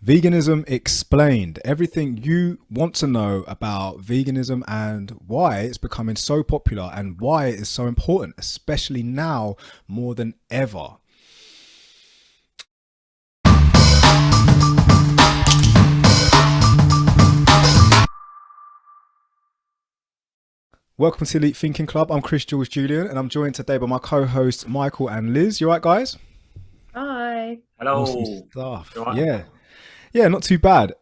Veganism Explained. Everything you want to know about veganism and why it's becoming so popular and why it is so important, especially now more than ever. Welcome to Elite Thinking Club. I'm Chris Jules Julian and I'm joined today by my co-hosts Michael and Liz. You all right, guys? Hi. Hello. Awesome stuff. Right? Yeah, not too bad.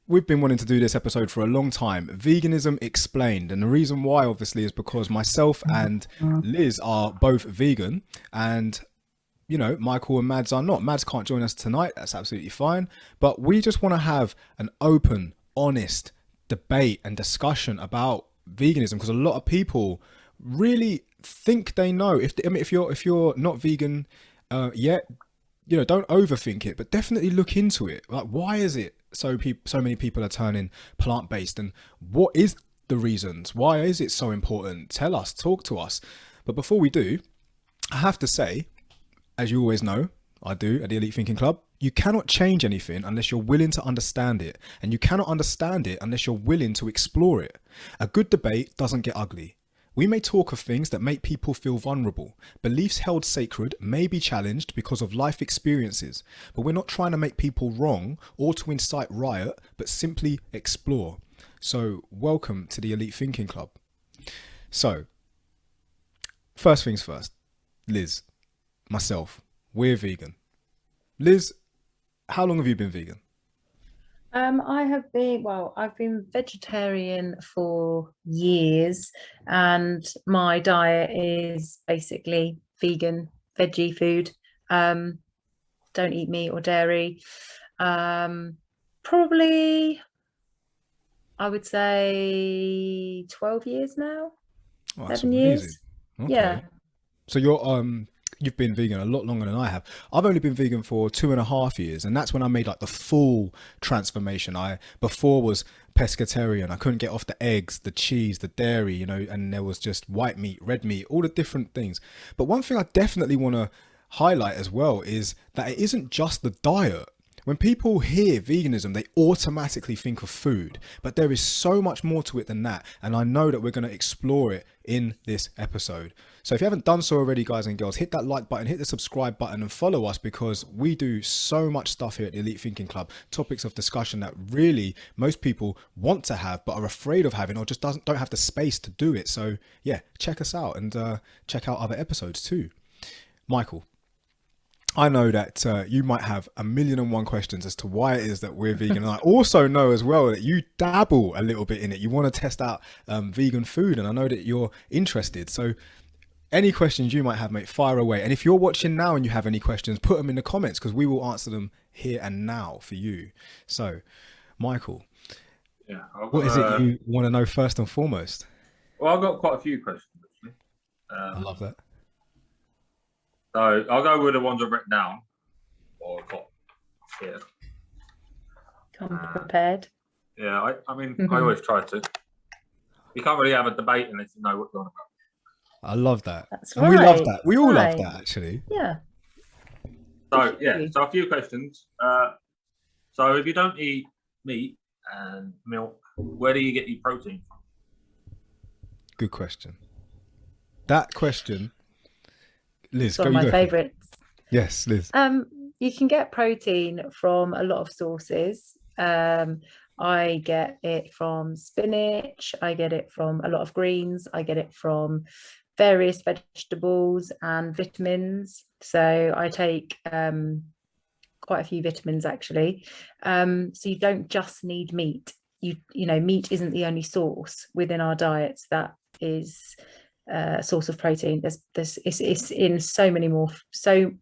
We've been wanting to do this episode for a long time. Veganism Explained. And the reason why, obviously, is because myself and Liz are both vegan. And, you know, Michael and Mads are not. Mads can't join us tonight. That's absolutely fine. But we just want to have an open, honest debate and discussion about veganism, because a lot of people really think they know. If you're not vegan yet, you know, don't overthink it, but definitely look into it. Like, why is it so many people are turning plant-based, and what is the reasons? Why is it so important? Tell us, talk to us. But before we do, I have to say, as you always know, I do at the Elite Thinking Club, you cannot change anything unless you're willing to understand it, and you cannot understand it unless you're willing to explore it. A good debate doesn't get ugly. We may talk of things that make people feel vulnerable. Beliefs held sacred may be challenged because of life experiences, but we're not trying to make people wrong or to incite riot, but simply explore. So welcome to the Elite Thinking Club. So, first things first, Liz, myself, we're vegan. Liz, how long have you been vegan? I've been vegetarian for years, and my diet is basically vegan, veggie food. Don't eat meat or dairy. Probably, I would say 12 years now. Oh, that's 7 amazing. years. Okay. Yeah. So you've been vegan a lot longer than I have. I've only been vegan for 2.5 years, and that's when I made like the full transformation. I before was pescatarian. I couldn't get off the eggs, the cheese, the dairy, you know, and there was just white meat, red meat, all the different things. But one thing I definitely want to highlight as well is that it isn't just the diet. When people hear veganism, they automatically think of food, but there is so much more to it than that. And I know that we're going to explore it in this episode. So if you haven't done so already, guys and girls, hit that like button, hit the subscribe button and follow us, because we do so much stuff here at the Elite Thinking Club, topics of discussion that really most people want to have, but are afraid of having, or just don't have the space to do it. So yeah, check us out and check out other episodes too. Michael, I know that you might have 1,000,001 questions as to why it is that we're vegan. And I also know as well that you dabble a little bit in it. You want to test out vegan food, and I know that you're interested. So any questions you might have, mate, fire away. And if you're watching now and you have any questions, put them in the comments, because we will answer them here and now for you. So, Michael, what is it you want to know first and foremost? Well, I've got quite a few questions, actually. I love that. So I'll go with the ones I've written down, or I've got here. Come prepared. Yeah, I mean, I always try to. You can't really have a debate unless you know what you're on about. I love that. That's And right. we love that. We all Right. love that, actually. Yeah. So yeah, so a few questions. So if you don't eat meat and milk, where do you get your protein from? Good question. That question, Liz, It's one of my favorites. Yes, Liz. You can get protein from a lot of sources. I get it from spinach. I get it from a lot of greens. I get it from various vegetables and vitamins. So I take quite a few vitamins, actually. So you don't just need meat. You know, meat isn't the only source within our diets that is source of protein. It's in so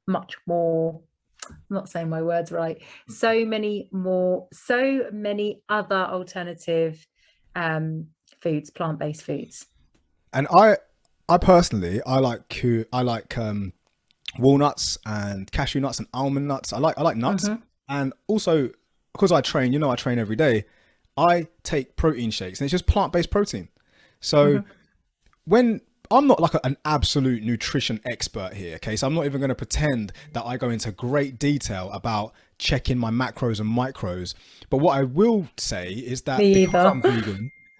much more. I'm not saying my words right. So many other alternative foods, plant-based foods. And I personally, I like walnuts and cashew nuts and almond nuts. I like nuts, and also because I train, you know, I train every day. I take protein shakes, and it's just plant-based protein. So when I'm not like an absolute nutrition expert here, okay? So I'm not even going to pretend that I go into great detail about checking my macros and micros. But what I will say is that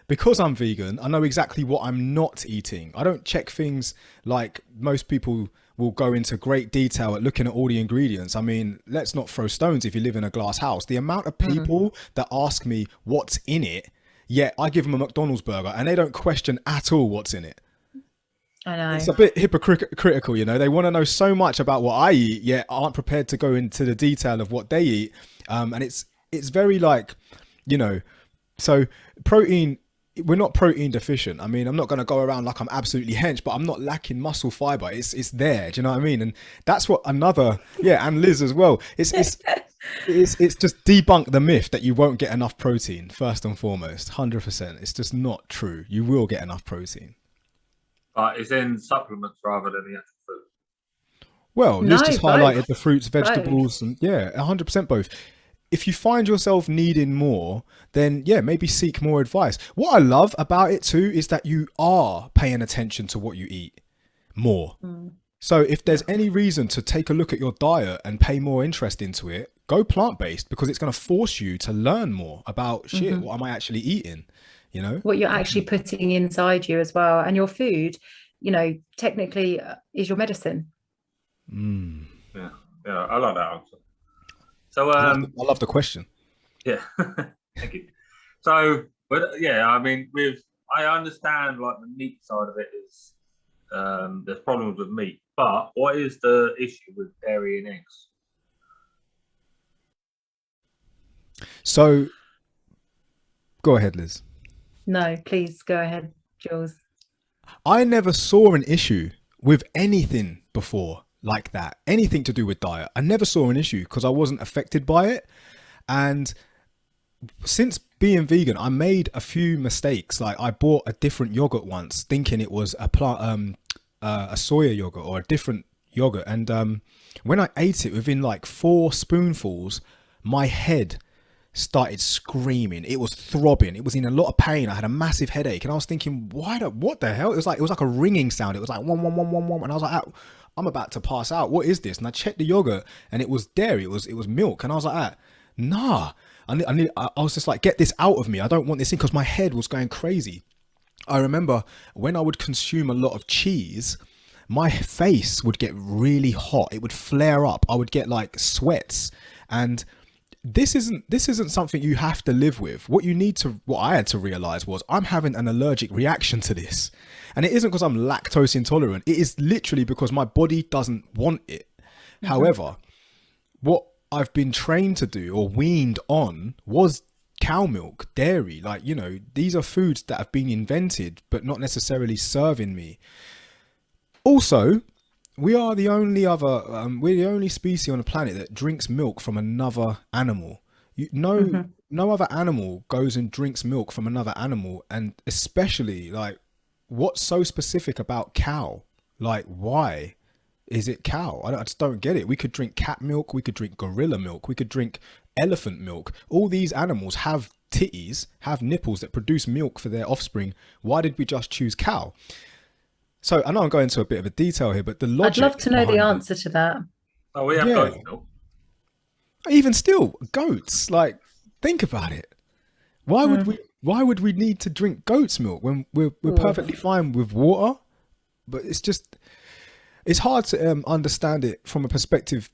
because I'm vegan, I know exactly what I'm not eating. I don't check things like most people will go into great detail at looking at all the ingredients. I mean, let's not throw stones if you live in a glass house. The amount of people that ask me what's in it, yet I give them a McDonald's burger and they don't question at all what's in it. I know. It's a bit hypocritical, you know. They want to know so much about what I eat, yet aren't prepared to go into the detail of what they eat. And it's very like, you know, so protein, we're not protein deficient. I mean, I'm not going to go around like I'm absolutely hench, but I'm not lacking muscle fiber. It's there. Do you know what I mean? And that's what and Liz as well. It's just debunk the myth that you won't get enough protein, first and foremost. 100%. It's just not true. You will get enough protein. It's in supplements rather than the actual food. Well, Liz just highlighted the fruits, vegetables, and 100% both. If you find yourself needing more, then maybe seek more advice. What I love about it too is that you are paying attention to what you eat more. So if there's any reason to take a look at your diet and pay more interest into it, go plant-based, because it's going to force you to learn more about what am I actually eating? You know, what you're actually putting inside you as well. And your food, you know, technically is your medicine. Yeah, I like that answer. So I love the question. Yeah, thank you. So, but I mean, I understand like the meat side of it is there's problems with meat, but what is the issue with dairy and eggs? So, go ahead, Liz. No, please go ahead, Jules. I never saw an issue with anything before like that. Anything to do with diet. I never saw an issue because I wasn't affected by it. And since being vegan, I made a few mistakes. Like I bought a different yogurt once thinking it was a soya yogurt or a different yogurt. And when I ate it, within like 4 spoonfuls, my head started screaming. It was throbbing. It was in a lot of pain. I had a massive headache, and I was thinking, what the hell? It was like a ringing sound. It was like one, one, one, one, one, and I was like, I'm about to pass out. What is this? And I checked the yogurt, and it was dairy. It was milk, and I was like, nah. I was just like, get this out of me. I don't want this in, because my head was going crazy. I remember when I would consume a lot of cheese, my face would get really hot. It would flare up. I would get like sweats, and this isn't something you have to live with. What I had to realize was I'm having an allergic reaction to this. And it isn't because I'm lactose intolerant. It is literally because my body doesn't want it. However, what I've been trained to do or weaned on was cow milk, dairy. Like, you know, these are foods that have been invented, but not necessarily serving me. Also, we are the only we're the only species on the planet that drinks milk from another animal. No other animal goes and drinks milk from another animal. And especially, like, what's so specific about cow? Like, why is it cow? I just don't get it. We could drink cat milk. We could drink gorilla milk. We could drink elephant milk. All these animals have titties, have nipples that produce milk for their offspring. Why did we just choose cow? So I know I'm going into a bit of a detail here, but the logic. I'd love to know the answer to that. Oh, we have goat milk. Even still, goats. Like, think about it. Why would we need to drink goat's milk when we're perfectly fine with water? But it's hard to understand it from a perspective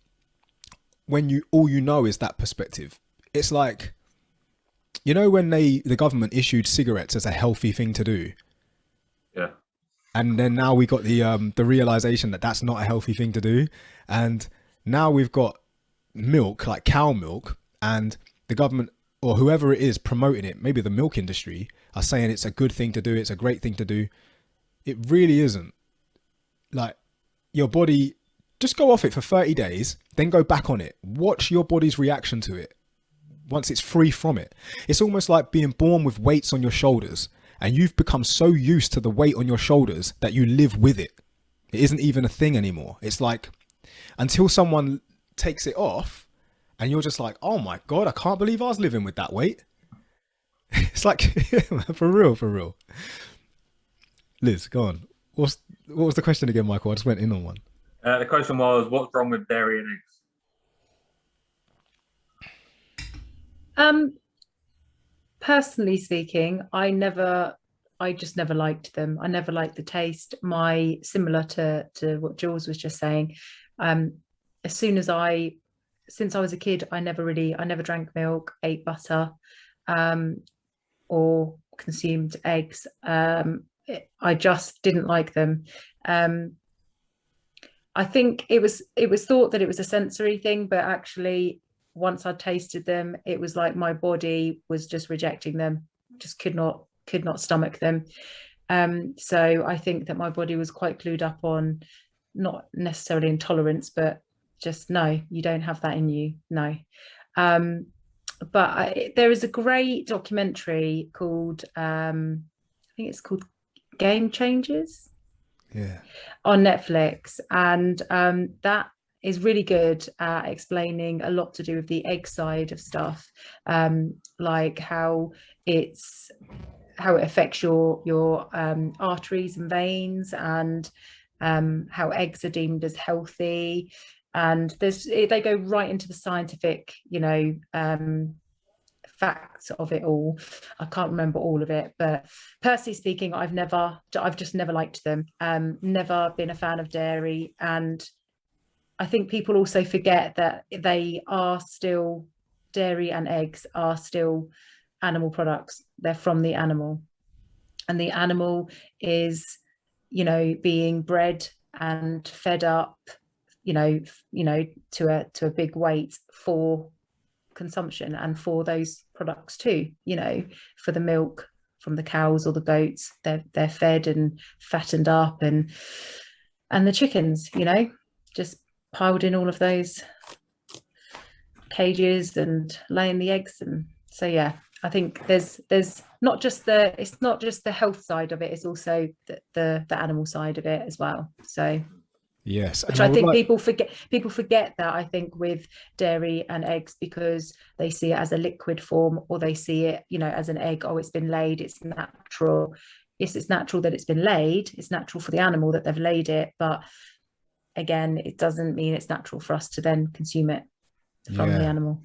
when all you know is that perspective. It's like, you know, when the government issued cigarettes as a healthy thing to do. Yeah. And then now we got the realization that that's not a healthy thing to do. And now we've got milk, like cow milk, and the government or whoever it is promoting it, maybe the milk industry, are saying it's a good thing to do. It's a great thing to do. It really isn't. Like, your body, just go off it for 30 days, then go back on it. Watch your body's reaction to it once it's free from it. It's almost like being born with weights on your shoulders. And you've become so used to the weight on your shoulders that you live with it. It isn't even a thing anymore. It's like, until someone takes it off and you're just like, oh my God, I can't believe I was living with that weight. It's like, for real. Liz, go on. What was the question again, Michael? I just went in on one. The question was, what's wrong with dairy and eggs? Personally speaking, I just never liked them. I never liked the taste. Similar to what Jules was just saying. Since I was a kid, I never drank milk, ate butter, or consumed eggs. I just didn't like them. I think it was thought that it was a sensory thing, but actually, once I tasted them, it was like my body was just rejecting them, just could not stomach them. So I think that my body was quite clued up on not necessarily intolerance, but just no, you don't have that in you, no. But there is a great documentary called I think it's called Game Changers, on Netflix, and that is really good at explaining a lot to do with the egg side of stuff, like how it affects your arteries and veins, and how eggs are deemed as healthy. And they go right into the scientific, facts of it all. I can't remember all of it, but personally speaking, I've just never liked them. Never been a fan of dairy, and I think people also forget that dairy and eggs are still animal products. They're from the animal, and the animal is, being bred and fed up, to a big weight for consumption, and for those products too, for the milk from the cows or the goats, they're fed and fattened up, and the chickens, just piled in all of those cages and laying the eggs. And so I think there's not just the health side of it, it's also the animal side of it as well. So yes, which I think people forget that, I think, with dairy and eggs, because they see it as a liquid form, or they see it, as an egg. Oh, it's been laid, it's natural. Yes, it's natural that it's been laid. It's natural for the animal that they've laid it, but again, it doesn't mean it's natural for us to then consume it from the animal.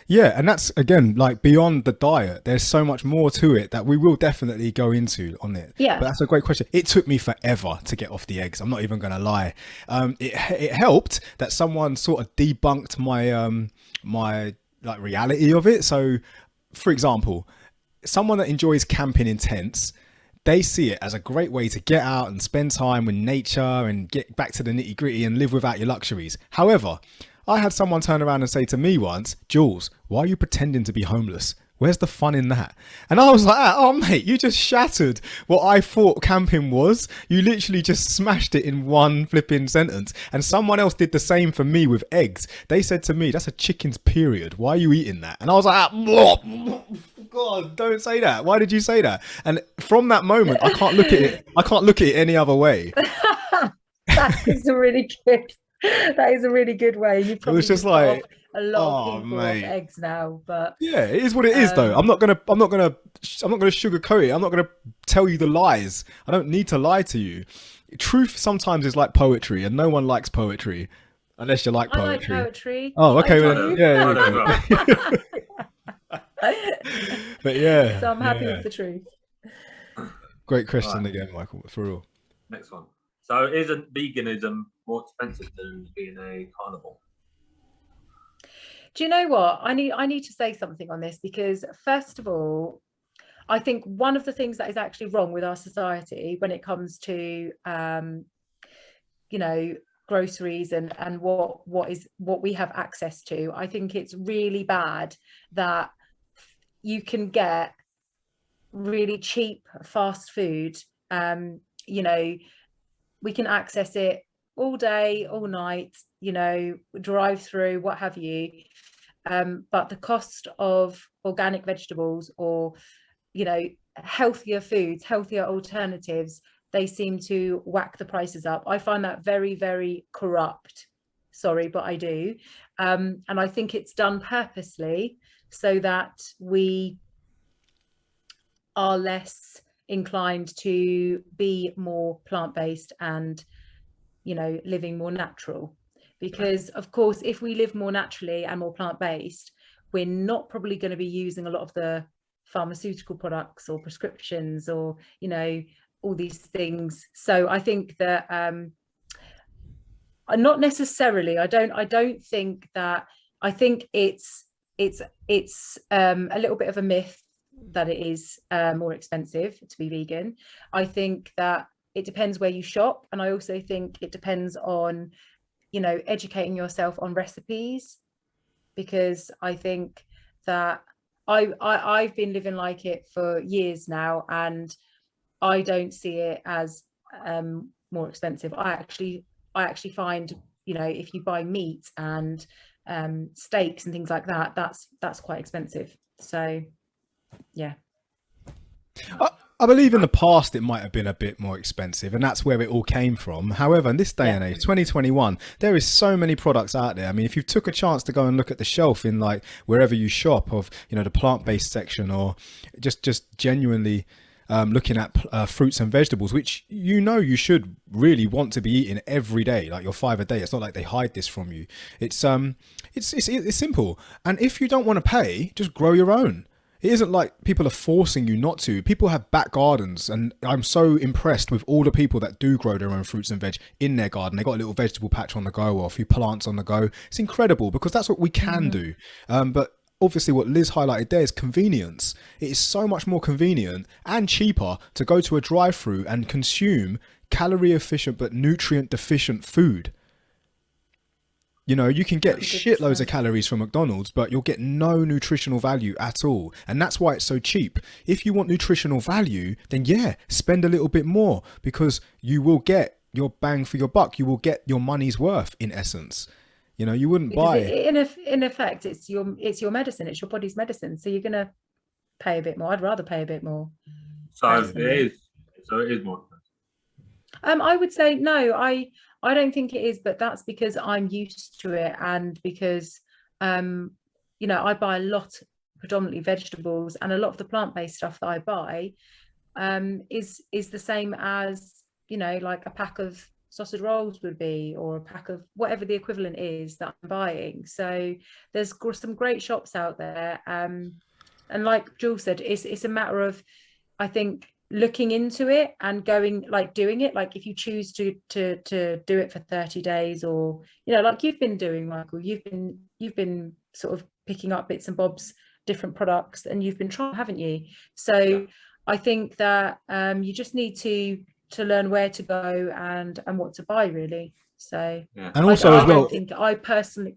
Yeah, and that's, again, like, beyond the diet, there's so much more to it that we will definitely go into on it. Yeah, but that's a great question. It took me forever to get off the eggs, I'm not even gonna lie. It helped that someone sort of debunked my like reality of it. So for example, someone that enjoys camping in tents, they see it as a great way to get out and spend time with nature and get back to the nitty gritty and live without your luxuries. However, I had someone turn around and say to me once, Jules, why are you pretending to be homeless? Where's the fun in that? And I was like, oh mate, you just shattered what I thought camping was. You literally just smashed it in one flipping sentence. And someone else did the same for me with eggs. They said to me, that's a chicken's period. Why are you eating that? And I was like, God, don't say that. Why did you say that? And from that moment, I can't look at it any other way. That is a really good way. You probably, it was just like a lot of people off eggs now, but yeah, it is what it is though. I'm not gonna sugarcoat it. I'm not gonna tell you the lies. I don't need to lie to you. Truth sometimes is like poetry, and no one likes poetry unless you like poetry. I like poetry. Oh, okay. But yeah. So I'm happy with the truth. Great question again, Michael, for real. Next one. So isn't veganism more expensive than being a carnivore? Do you know what? I need to say something on this, because first of all, I think one of the things that is actually wrong with our society when it comes to groceries and what we have access to, I think it's really bad that you can get really cheap fast food. We can access it all day, all night, drive through, what have you. But the cost of organic vegetables, or, healthier foods, healthier alternatives, they seem to whack the prices up. I find that very, very corrupt. Sorry, but I do. And I think it's done purposely so that we are less inclined to be more plant-based and, you know, living more natural. Because of course, if we live more naturally and more plant-based, we're not probably going to be using a lot of the pharmaceutical products or prescriptions or, you know, all these things. So I think that not necessarily, I don't think that, I think it's a little bit of a myth that it is more expensive to be vegan. I think that it depends where you shop, and I also think it depends on, you know, educating yourself on recipes, because I think that I've been living like it for years now, and I don't see it as more expensive. I actually find, you know, if you buy meat and steaks and things like that, that's quite expensive. So yeah. I believe in the past it might have been a bit more expensive, and that's where it all came from. However, in this day and age, 2021, there is so many products out there. I mean, if you took a chance to go and look at the shelf in like wherever you shop of, you know, the plant-based section, or just genuinely looking at fruits and vegetables, which, you know, you should really want to be eating every day, like your 5 a day. It's not like they hide this from you. It's simple. And if you don't want to pay, just grow your own. It isn't like people are forcing you not to. People have back gardens, and I'm so impressed with all the people that do grow their own fruits and veg in their garden. They got a little vegetable patch on the go or a few plants on the go. It's incredible, because that's what we can do. But obviously what Liz highlighted there is convenience. It is so much more convenient and cheaper to go to a drive-through and consume calorie efficient but nutrient deficient food. You know, you can get shitloads of calories from McDonald's, but you'll get no nutritional value at all. And that's why it's so cheap. If you want nutritional value, then yeah, spend a little bit more, because you will get your bang for your buck. You will get your money's worth, in essence. You know, you wouldn't buy it. In effect, it's your medicine. It's your body's medicine. So you're going to pay a bit more. I'd rather pay a bit more. So it is more expensive. I would say no. I don't think it is, but that's because I'm used to it, and because you know, I buy a lot, predominantly vegetables, and a lot of the plant-based stuff that I buy is the same as, you know, like a pack of sausage rolls would be, or a pack of whatever the equivalent is that I'm buying. So there's some great shops out there, and like Jules said, it's a matter of, I think, looking into it and going, like, doing it. Like, if you choose to do it for 30 days, or, you know, like you've been doing, Michael, you've been sort of picking up bits and bobs, different products, and you've been trying, haven't you? So I think that you just need to learn where to go and what to buy, really. So and also I personally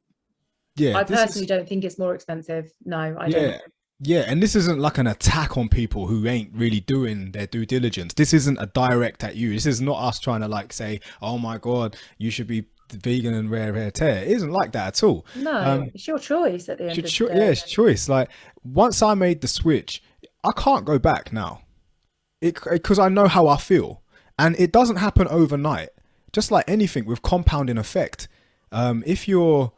don't think it's more expensive. No, I don't. Yeah, and this isn't like an attack on people who ain't really doing their due diligence. This isn't a direct at you. This is not us trying to like say, oh my God, you should be vegan and rare tear. It isn't like that at all. No, it's your choice at the end of the day. Yeah, it's choice. Like, once I made the switch, I can't go back now. Because I know how I feel. And it doesn't happen overnight. Just like anything with compounding effect. If you're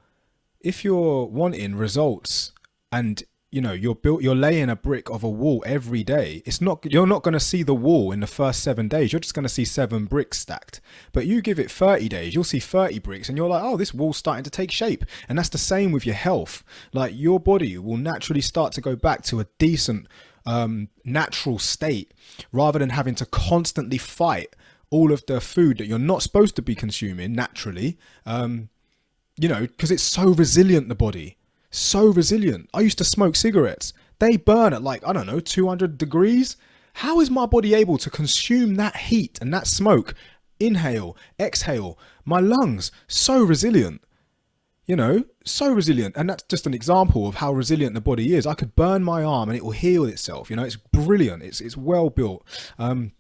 wanting results, and you know, you're laying a brick of a wall every day, you're not going to see the wall in the first 7 days. You're just going to see 7 bricks stacked. But you give it 30 days, you'll see 30 bricks, and you're like, oh, this wall's starting to take shape. And that's the same with your health. Like, your body will naturally start to go back to a decent natural state, rather than having to constantly fight all of the food that you're not supposed to be consuming naturally. You know, because it's so resilient, the body. So resilient. I used to smoke cigarettes. They burn at, like, I don't know, 200 degrees. How is my body able to consume that heat and that smoke? Inhale, exhale. My lungs, so resilient. You know, so resilient. And that's just an example of how resilient the body is. I could burn my arm and it will heal itself. You know, it's brilliant. It's well built. And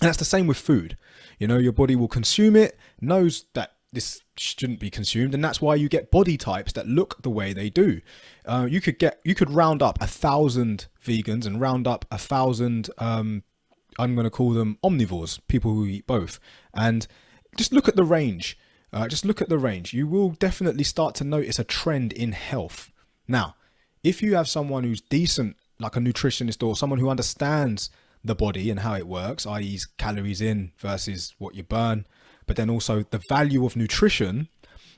that's the same with food. You know, your body will consume it, knows that this shouldn't be consumed, and that's why you get body types that look the way they do. You could round up 1,000 vegans and round up 1,000 I'm going to call them omnivores, people who eat both, and just look at the range. You will definitely start to notice a trend in health. Now, if you have someone who's decent, like a nutritionist or someone who understands the body and how it works, i.e. calories in versus what you burn, but then also the value of nutrition,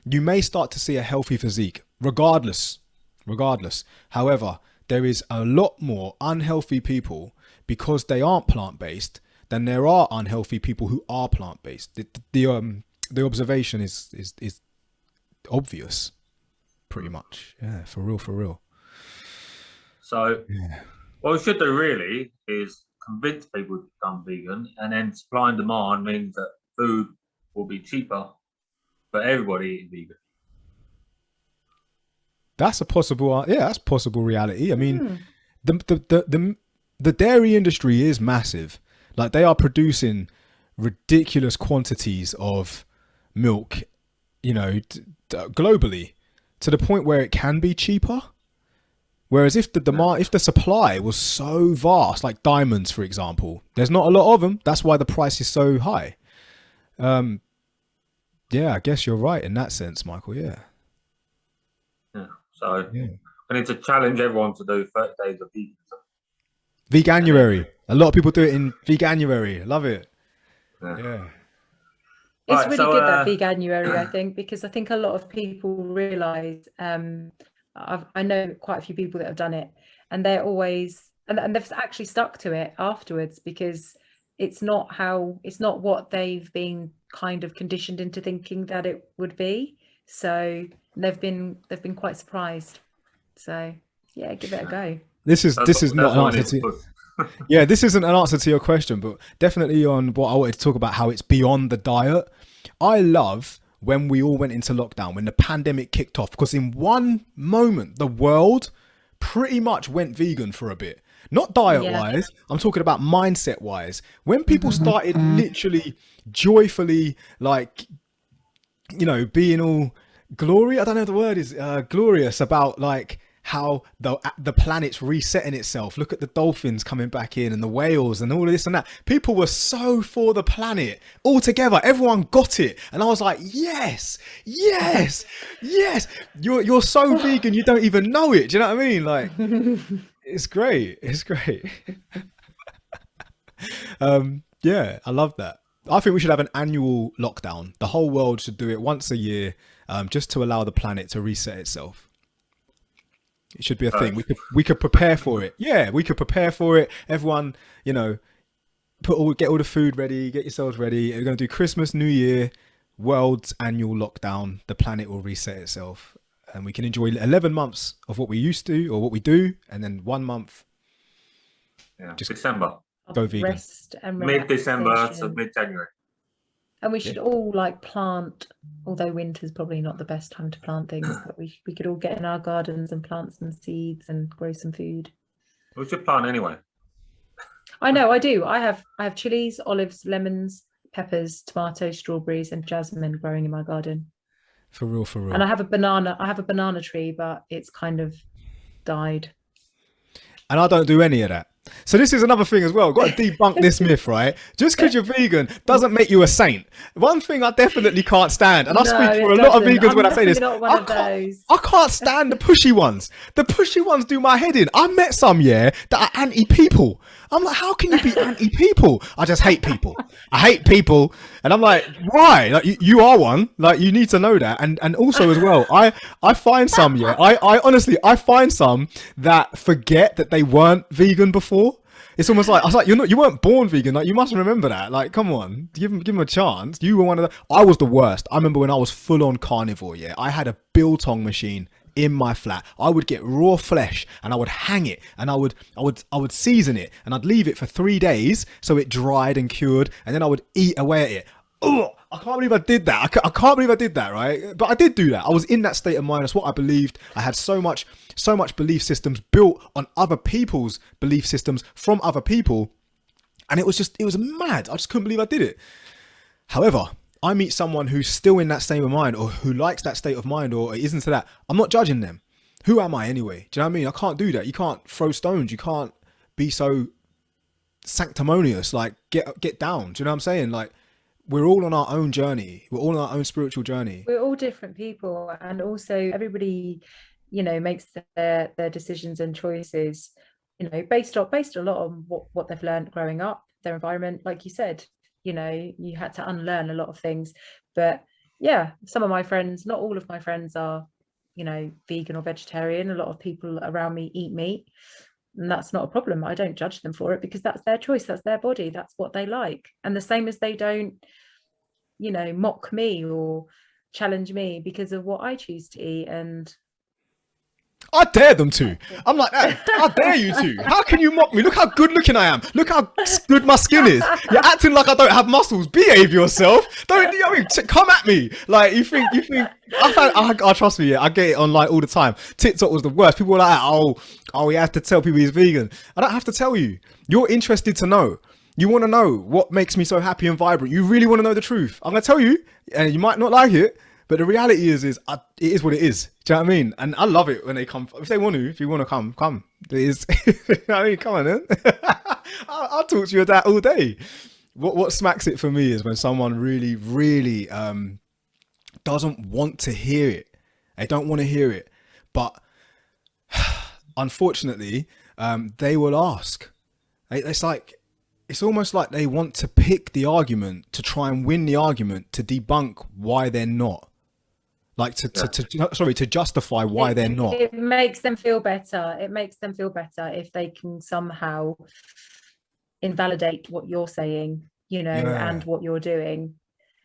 you may start to see a healthy physique regardless. However, there is a lot more unhealthy people because they aren't plant-based than there are unhealthy people who are plant-based. The observation is obvious, pretty much. Yeah, for real. So Yeah. what we should do really is convince people to become vegan, and then supply and demand means that food will be cheaper for everybody eating vegan. That's a possible, that's possible reality. I mean, the dairy industry is massive. Like, they are producing ridiculous quantities of milk, you know, globally, to the point where it can be cheaper. Whereas if the demand, if the supply was so vast, like diamonds, for example, there's not a lot of them. That's why the price is so high. Yeah, I guess you're right in that sense, Michael. Yeah. So I need to challenge everyone to do 30 days of veganism. Veganuary. A lot of people do it in Veganuary. I love it. Yeah. It's Right, really so, good, that Veganuary, I think, because I think a lot of people realise, I know quite a few people that have done it, and they're always, and they've actually stuck to it afterwards, because it's not what they've been kind of conditioned into thinking that it would be. So they've been quite surprised. So yeah, give it a go. This is not an answer to yeah, this isn't an answer to your question, but definitely on what I wanted to talk about, how it's beyond the diet. I love when we all went into lockdown, when the pandemic kicked off, because in one moment the world pretty much went vegan for a bit. Not diet wise, I'm talking about mindset wise. When people started literally joyfully, like, you know, being all glorious, I don't know what the word is, glorious about like how the planet's resetting itself. Look at the dolphins coming back in and the whales and all of this and that. People were so for the planet all together. Everyone got it. And I was like, yes. You're so vegan, you don't even know it. Do you know what I mean? Like, it's great. Yeah, I love that. I think we should have an annual lockdown. The whole world should do it once a year, just to allow the planet to reset itself. It should be a thing. We could prepare for it. Yeah, we could prepare for it. Everyone, you know, get all the food ready, get yourselves ready. We're going to do Christmas, New Year, world's annual lockdown. The planet will reset itself, and we can enjoy 11 months of what we used to or what we do, and then 1 month. Yeah, just December. Go vegan. Rest and mid-December to mid-January. And we should all like plant, although winter's probably not the best time to plant things, but we could all get in our gardens and plant some seeds and grow some food. We should plant anyway. I know, I do. I have chilies, olives, lemons, peppers, tomatoes, strawberries, and jasmine growing in my garden. For real. And I have a banana tree, but it's kind of died. And I don't do any of that. So this is another thing as well. Got to debunk this myth, right? Just because you're vegan doesn't make you a saint. One thing I definitely can't stand, and I speak for a lot of vegans when I say this, I can't stand the pushy ones. The pushy ones do my head in. I met some, that are anti-people. I'm like, how can you be anti-people? I just hate people. I hate people. And I'm like, why? Like, you are one. Like, you need to know that. And also as well, I find some, I honestly find some that forget that they weren't vegan before. It's almost like, I was like, you weren't born vegan. Like, you must remember that. Like, come on, give him a chance. You were one of I was the worst. I remember when I was full on carnivore. I had a biltong machine in my flat. I would get raw flesh and I would hang it, and I would season it, and I'd leave it for 3 days so it dried and cured, and then I would eat away at it. Oh, I can't believe I did that. I can't believe I did that, right? But I did do that. I was in that state of mind. That's what I believed. I had so much belief systems built on other people's belief systems from other people, and it was mad. I just couldn't believe I did it. However, I meet someone who's still in that state of mind, or who likes that state of mind, or is into that. I'm not judging them. Who am I anyway? Do you know what I mean? I can't do that. You can't throw stones. You can't be so sanctimonious. Like, get down. Do you know what I'm saying? Like, we're all on our own journey. We're all on our own spiritual journey. We're all different people, and also everybody, makes their decisions and choices you know, based a lot on what they've learned growing up, their environment, like you said, you know, you had to unlearn a lot of things. But yeah, some of my friends, not all of my friends are, you know, vegan or vegetarian. A lot of people around me eat meat, and that's not a problem. I don't judge them for it, because that's their choice, that's their body, that's what they like. And the same as they don't, you know, mock me or challenge me because of what I choose to eat. And I dare them to. I'm like, I dare you to. How can you mock me? Look how good looking I am. Look how good my skin is. You're acting like I don't have muscles. Behave yourself. Don't, you know what I mean? Come at me. Like, you think, I trust me, yeah, I get it online all the time. TikTok was the worst. People were like, oh, you have to tell people he's vegan. I don't have to tell you. You're interested to know. You want to know what makes me so happy and vibrant. You really want to know the truth. I'm going to tell you, and you might not like it, but the reality is it is what it is. Do you know what I mean? And I love it when they come. If you want to come. It is. I mean, come on, then. I'll talk to you about that all day. What smacks it for me is when someone really, really doesn't want to hear it. They don't want to hear it, but unfortunately, they will ask. It's almost like they want to pick the argument to try and win the argument to debunk why they're not. Like to justify why they're not. It makes them feel better. It makes them feel better if they can somehow invalidate what you're saying, you know, and what you're doing.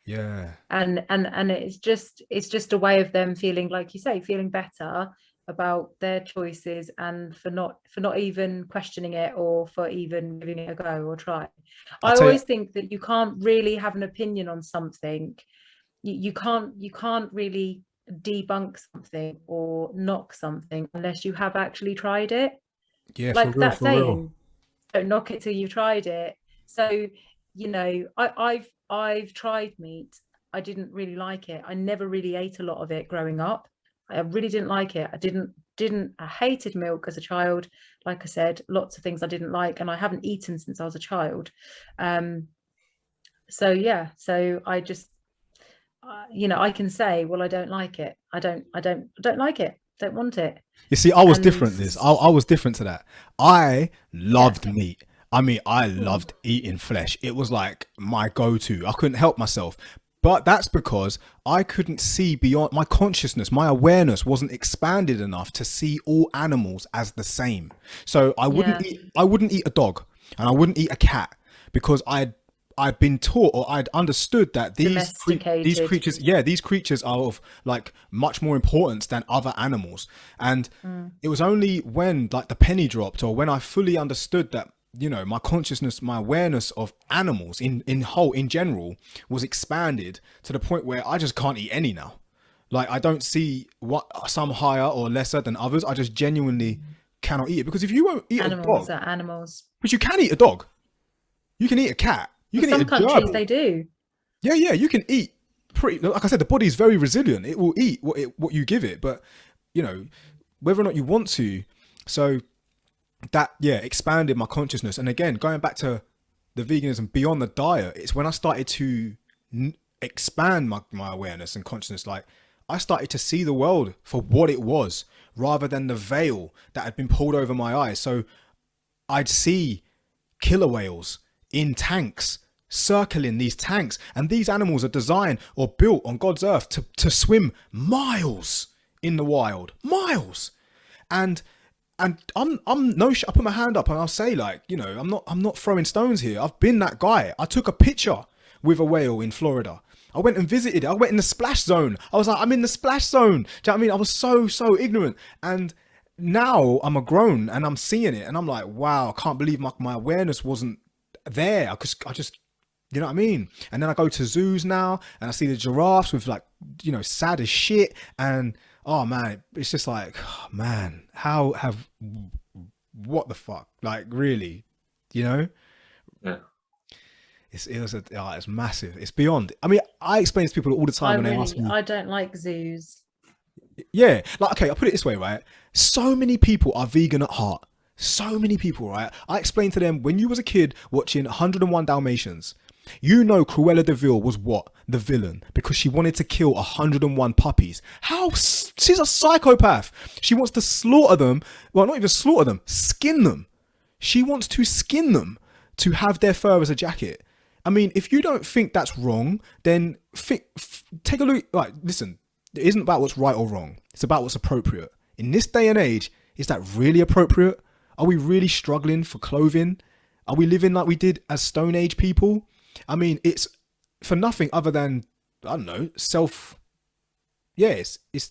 Yeah. And it's just a way of them feeling, like you say, feeling better about their choices, and for not even questioning it, or for even giving it a go or try. I always think that you can't really have an opinion on something. You can't really debunk something or knock something unless you have actually tried it. Yeah, like that saying, don't knock it till you've tried it. So, you know, I've tried meat. I didn't really like it. I never really ate a lot of it growing up. I really didn't like it. I hated milk as a child. Like I said, lots of things I didn't like, and I haven't eaten since I was a child. So yeah, so I just, you know, I can say, well, I don't like it. I don't like it. Don't want it. You see, I was different, Liz. I was different to that. I loved meat. I mean, I loved eating flesh. It was like my go-to. I couldn't help myself. But that's because I couldn't see beyond my consciousness. My awareness wasn't expanded enough to see all animals as the same. So I wouldn't eat a dog, and I wouldn't eat a cat, because I'd been taught, or I'd understood that these creatures are of like much more importance than other animals. And it was only when like the penny dropped, or when I fully understood that, you know, my consciousness, my awareness of animals in general was expanded to the point where I just can't eat any now. Like, I don't see what some higher or lesser than others. I just genuinely cannot eat it, because if you won't eat animals a dog, are animals. but you can eat a dog, you can eat a cat, you can eat a gerbil. Some countries they do. Yeah, you can eat pretty. Like I said, the body is very resilient. It will eat what you give it, but you know, whether or not you want to. So that expanded my consciousness. And again, going back to the veganism beyond the diet, it's when I started to expand my awareness and consciousness. Like, I started to see the world for what it was, rather than the veil that had been pulled over my eyes. So I'd see killer whales in tanks, circling these tanks, and these animals are designed or built on God's earth to swim miles in the wild, miles. And I'm no shit. I put my hand up and I'll say, like, you know, I'm not throwing stones here. I've been that guy. I took a picture with a whale in Florida. I went and visited it. I went in the splash zone. I was like, I'm in the splash zone. Do you know what I mean? I was so ignorant. And now I'm a grown and I'm seeing it, and I'm like, wow, I can't believe my awareness wasn't there. I just, you know what I mean? And then I go to zoos now and I see the giraffes with, like, you know, sad as shit. And oh man, it's just like, oh, man, what the fuck? Like, really, you know? Yeah. It's massive. It's beyond. I mean, I explain to people all the time when they ask me. I don't like zoos. Yeah, like, okay, I'll put it this way, right? So many people are vegan at heart. So many people, right? I explained to them, when you was a kid watching 101 Dalmatians, you know Cruella de Vil was what? The villain, because she wanted to kill 101 puppies. She's a psychopath. She wants to slaughter them. Well, not even slaughter them, skin them. She wants to skin them to have their fur as a jacket. I mean, if you don't think that's wrong, then take a look. Like, listen, it isn't about what's right or wrong. It's about what's appropriate. In this day and age, is that really appropriate? Are we really struggling for clothing? Are we living like we did as Stone Age people? I mean, it's for nothing other than, I don't know, it's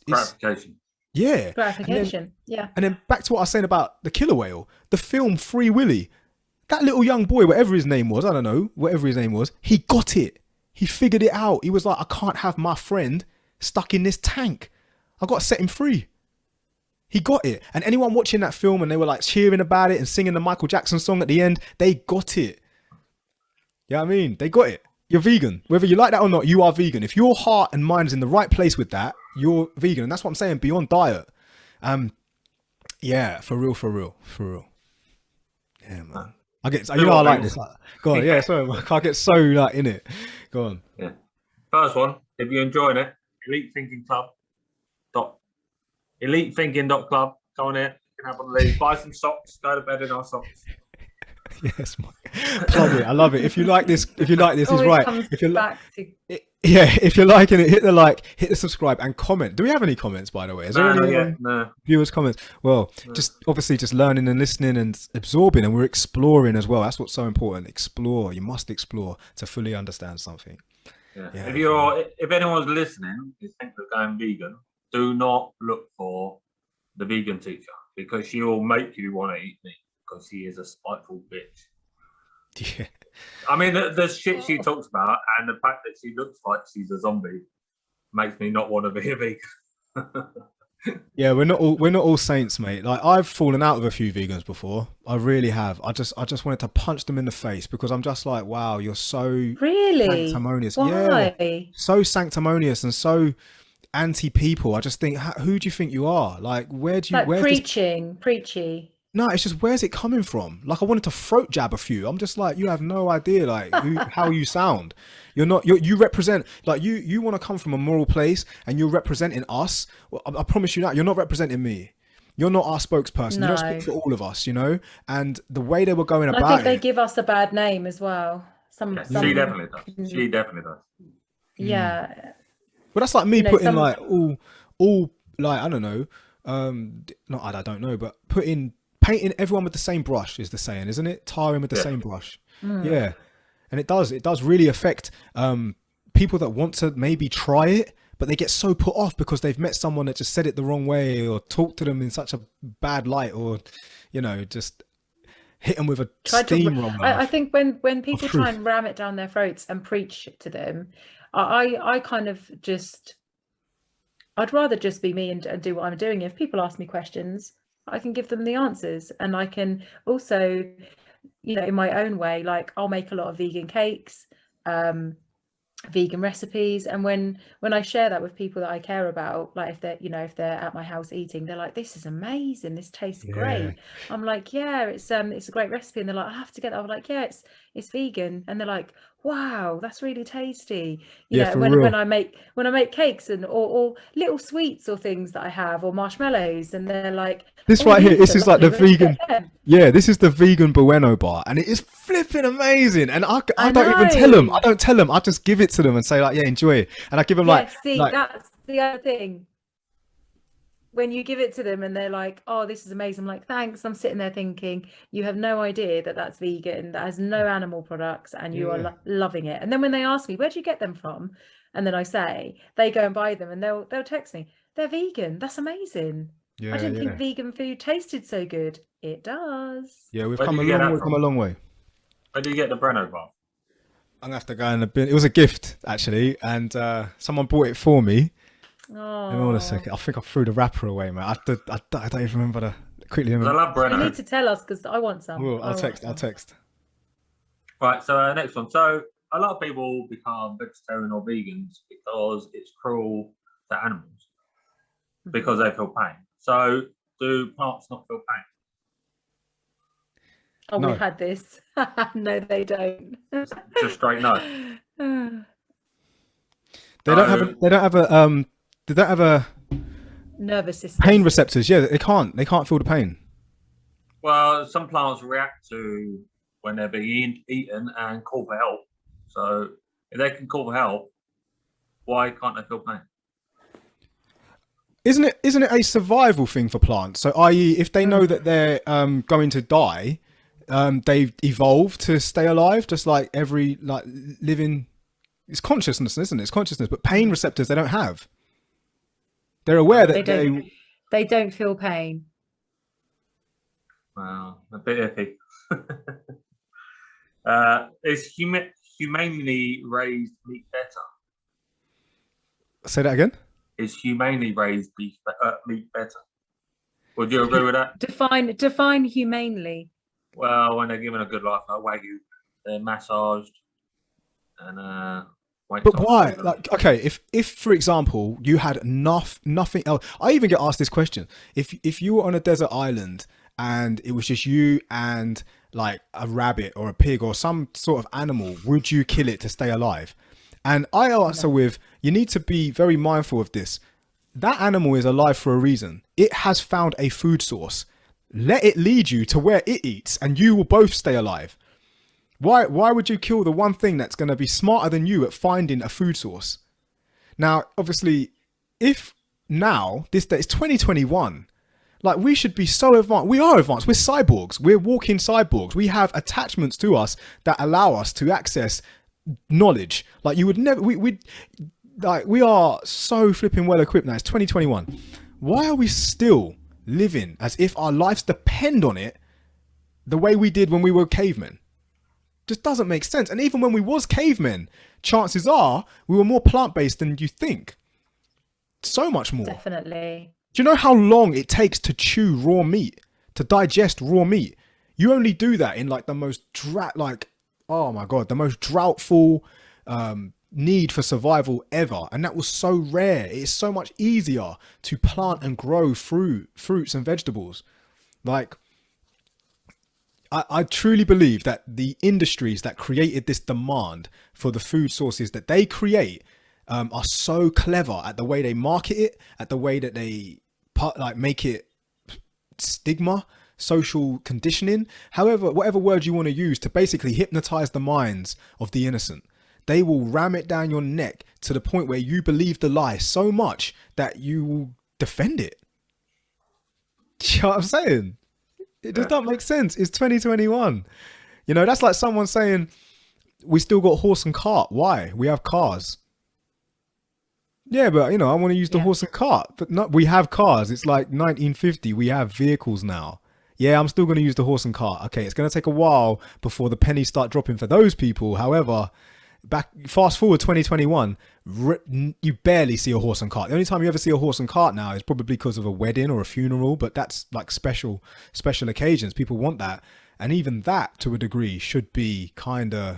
gratification. Yeah. Gratification. And then back to what I was saying about the killer whale, the film Free Willy. That little young boy, whatever his name was, I don't know, whatever his name was, he got it. He figured it out. He was like, I can't have my friend stuck in this tank. I got to set him free. He got it. And anyone watching that film and they were like cheering about it and singing the Michael Jackson song at the end, they got it. You know what I mean? They got it. You're vegan. Whether you like that or not, you are vegan. If your heart and mind is in the right place with that, you're vegan. And that's what I'm saying, beyond diet. Yeah, for real. Yeah, man. I like this. Go on, yeah, sorry, I get so like in it. Go on. Yeah. First one, if you're enjoying it, EliteThinking.club. Go on here. You can have one of these. Buy some socks. Go to bed in our socks. Yes, plug it. I love it. If you like this, he's right. If you're if you're liking it, hit the like, hit the subscribe, and comment. Do we have any comments, by the way? Is there any viewers' comments? Well, just learning and listening and absorbing, and we're exploring as well. That's what's so important. Explore. You must explore to fully understand something. Yeah. If anyone's listening, you think they're going vegan, do not look for the vegan teacher, because she will make you want to eat meat, because she is a spiteful bitch. Yeah. I mean, the shit she talks about, and the fact that she looks like she's a zombie, makes me not want to be a vegan. Yeah, we're not all saints, mate. Like, I've fallen out with a few vegans before. I really have. I just wanted to punch them in the face, because I'm just like, wow, you're so really sanctimonious. Why? Yeah, so sanctimonious and so anti-people. I just think, who do you think you are? Like, preachy. No, it's just, where's it coming from? Like, I wanted to throat jab a few. I'm just like, you have no idea, like, how you sound. You represent, like, you want to come from a moral place, and you're representing us. Well, I promise you that you're not representing me. You're not our spokesperson. No. You don't speak for all of us, you know? And the way they were going about it. I think they give us a bad name as well. She definitely does. She definitely does. Yeah. Well, that's like me putting like all like, I don't know, I don't know, but painting everyone with the same brush is the saying, isn't it? Tarring with the same brush. Yeah. And it does really affect people that want to maybe try it, but they get so put off because they've met someone that just said it the wrong way, or talked to them in such a bad light, or, you know, just hit them with a steamroller. I think when people try and ram it down their throats and preach to them, I kind of I'd rather just be me and do what I'm doing. If people ask me questions, I can give them the answers, and I can also, you know, in my own way, like, I'll make a lot of vegan cakes, vegan recipes, and when I share that with people that I care about, like, if they're at my house eating, they're like, this is amazing, this tastes great. I'm like, yeah, it's a great recipe, and they're like, I have to get that. I'm like, yeah, it's vegan, and they're like, wow, that's really tasty. You know, when I make cakes or little sweets or things that I have, or marshmallows, and they're like, this right here, this is like the vegan, this is the vegan Bueno bar, and it is flipping amazing. And I don't even tell them. I don't tell them. I just give it to them and say, like, yeah, enjoy it. And I give them that's the other thing. When you give it to them and they're like, oh, this is amazing, I'm like, thanks. I'm sitting there thinking, you have no idea that that's vegan, that has no animal products, and you are loving it. And then when they ask me, where do you get them from? And then I say, they go and buy them, and they'll text me, they're vegan. That's amazing. I didn't think vegan food tasted so good. It does. Yeah, we've come a long way. Where do you get the Breno bar? I'm gonna have to go in the bin. It was a gift, actually, and someone bought it for me. Oh. Hold on a second. I think I threw the wrapper away, man. I don't even remember quickly. I love Breno. You need to tell us, because I want some. Well, I'll text. Right, so next one. So a lot of people become vegetarian or vegans because it's cruel to animals, because they feel pain. So do plants not feel pain? Oh, no. We've had this. No, they don't. Just straight no. They don't have a nervous system. Pain receptors. Yeah, they can't feel the pain. Well, some plants react to when they're being eaten and call for help. So if they can call for help, why can't they feel pain? Isn't it a survival thing for plants? So, i.e., if they know that they're going to die, they've evolved to stay alive, just like every living. It's consciousness, isn't it? It's consciousness, but pain receptors they don't have. They're aware that they don't feel pain. Wow, a bit iffy. Is humanely raised meat better? Say that again. Is humanely raised meat better? Would you agree with that? Define humanely. Well, when they're given a good life, like Wagyu, they're massaged and but why? Like, okay, if for example you had nothing else, I even get asked this question: if you were on a desert island and it was just you and like a rabbit or a pig or some sort of animal, would you kill it to stay alive? And I answer with, you need to be very mindful of this. That animal is alive for a reason. It has found a food source. Let it lead you to where it eats and you will both stay alive. Why would you kill the one thing that's going to be smarter than you at finding a food source? Now, obviously, if now, this day, it's 2021, like we should be so advanced. We are advanced. We're cyborgs. We're walking cyborgs. We have attachments to us that allow us to access knowledge. Like you would never, we are so flipping well equipped now. It's 2021. Why are we still living as if our lives depend on it the way we did when we were cavemen? Just doesn't make sense. And even when we was cavemen, chances are we were more plant-based than you think. So much more. Definitely. Do you know how long it takes to chew raw meat, to digest raw meat? You only do that in like the most oh my God, the most droughtful need for survival ever. And that was so rare. It's so much easier to plant and grow fruits and vegetables. Like, I truly believe that the industries that created this demand for the food sources that they create are so clever at the way they market it, at the way that they make it stigma, social conditioning, however, whatever word you want to use to basically hypnotize the minds of the innocent. They will ram it down your neck to the point where you believe the lie so much that you will defend it. Do you know what I'm saying? It just doesn't make sense. It's 2021. You know, that's like someone saying, we still got horse and cart. Why? We have cars. Yeah, but you know, I want to use the horse and cart. But not, we have cars. It's like 1950. We have vehicles now. Yeah, I'm still going to use the horse and cart. Okay, it's going to take a while before the pennies start dropping for those people. However, fast forward 2021, you barely see a horse and cart. The only time you ever see a horse and cart now is probably because of a wedding or a funeral, but that's like special occasions. People want that. And even that, to a degree, should be kind of,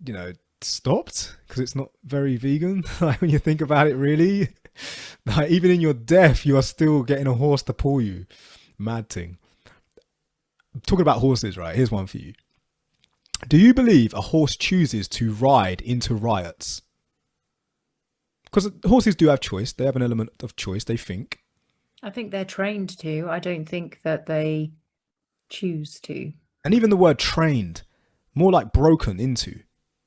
you know, stopped because it's not very vegan. Like when you think about it, really, like even in your death, you are still getting a horse to pull you. Mad thing. Talking about horses, right? Here's one for you. Do you believe a horse chooses to ride into riots? Because horses do have choice. They have an element of choice, they think. I think they're trained to. I don't think that they choose to. And even the word trained, more like broken into.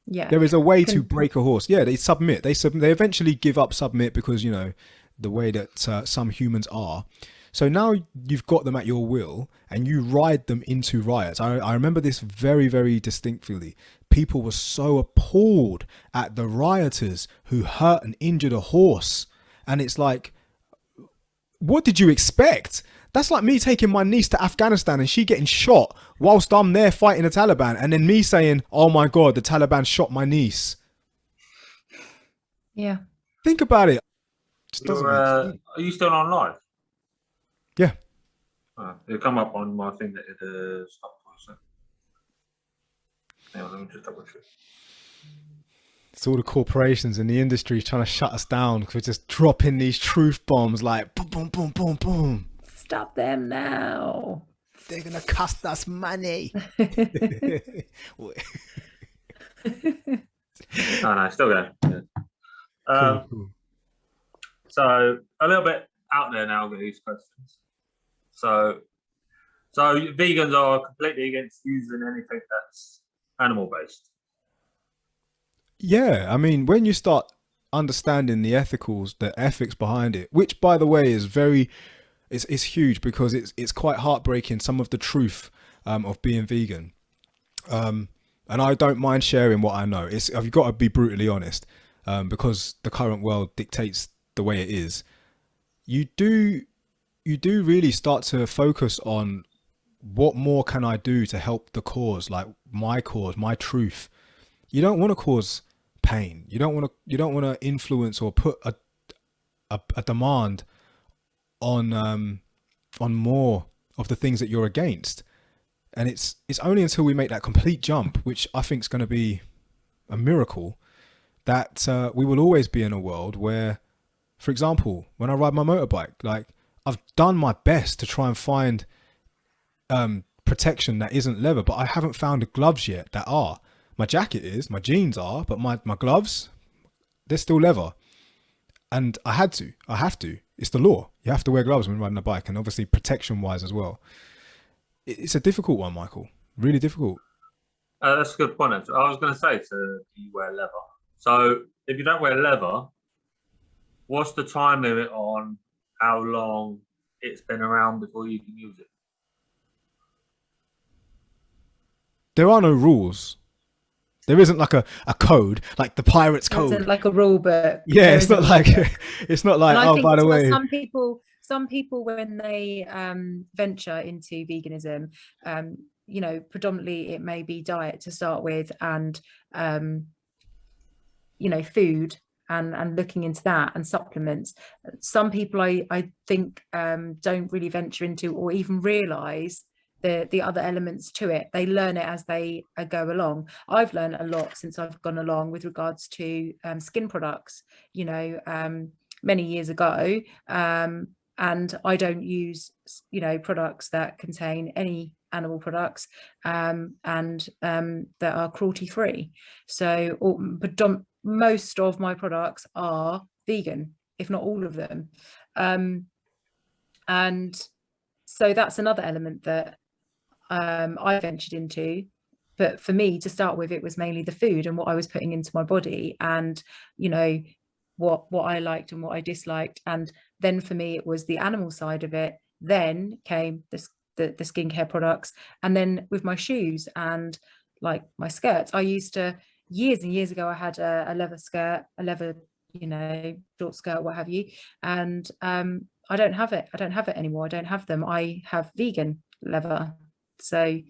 Yeah. There is a way to break a horse. Yeah, they submit. They eventually give up, submit, because, you know, the way that some humans are. So now you've got them at your will and you ride them into riots. I remember this very, very distinctly. People were so appalled at the rioters who hurt and injured a horse. And it's like, what did you expect? That's like me taking my niece to Afghanistan and she getting shot whilst I'm there fighting the Taliban. And then me saying, oh my God, the Taliban shot my niece. Yeah. Think about it. Just doesn't make sense. Are you still on live? Yeah. It'll come up on my thing that it stopped for a second. Hang on, let me just double check. It's all the corporations and the industry trying to shut us down because we're just dropping these truth bombs like boom, boom, boom, boom, boom. Stop them now. They're going to cost us money. No, still going. Yeah. Cool. So a little bit out there now with these questions. So So vegans are completely against using anything that's animal based. Yeah, I mean, when you start understanding the ethics behind it, which by the way is it's huge, because it's quite heartbreaking, some of the truth of being vegan. And I don't mind sharing what I know. I've got to be brutally honest, because the current world dictates the way it is. You do really start to focus on what more can I do to help the cause, like my cause, my truth. You don't want to cause pain. You don't want to influence or put a demand on more of the things that you're against. And it's only until we make that complete jump, which I think is going to be a miracle, that we will always be in a world where, for example, when I ride my motorbike, like, I've done my best to try and find protection that isn't leather, but I haven't found the gloves yet that are. My jacket is, my jeans are, but my gloves, they're still leather. And I have to. It's the law. You have to wear gloves when riding a bike, and obviously protection wise as well. It's a difficult one, Michael. Really difficult. That's a good point. I was going to say, do you wear leather? So if you don't wear leather, what's the time limit on how long it's been around before you can use it? There are no rules. There isn't like a code, like the pirate's code. Isn't like a rule book. Yeah, it's not like oh, by the way. Some people when they venture into veganism, you know, predominantly it may be diet to start with, and you know, food and looking into that, and supplements. Some people I think don't really venture into or even realize the other elements to it. They learn it as they go along. I've learned a lot since I've gone along with regards to skin products, you know, many years ago, and I don't use, you know, products that contain any animal products, and that are cruelty free. So most of my products are vegan, if not all of them, and so that's another element that I ventured into. But for me, to start with, it was mainly the food and what I was putting into my body, and you know, what I liked and what I disliked. And then for me, it was the animal side of it. Then came the skincare products, and then with my shoes and like my skirts, I used to, years and years ago, I had a leather skirt, a leather, you know, short skirt, what have you, and I don't have it anymore. I don't have them. I have vegan leather. So,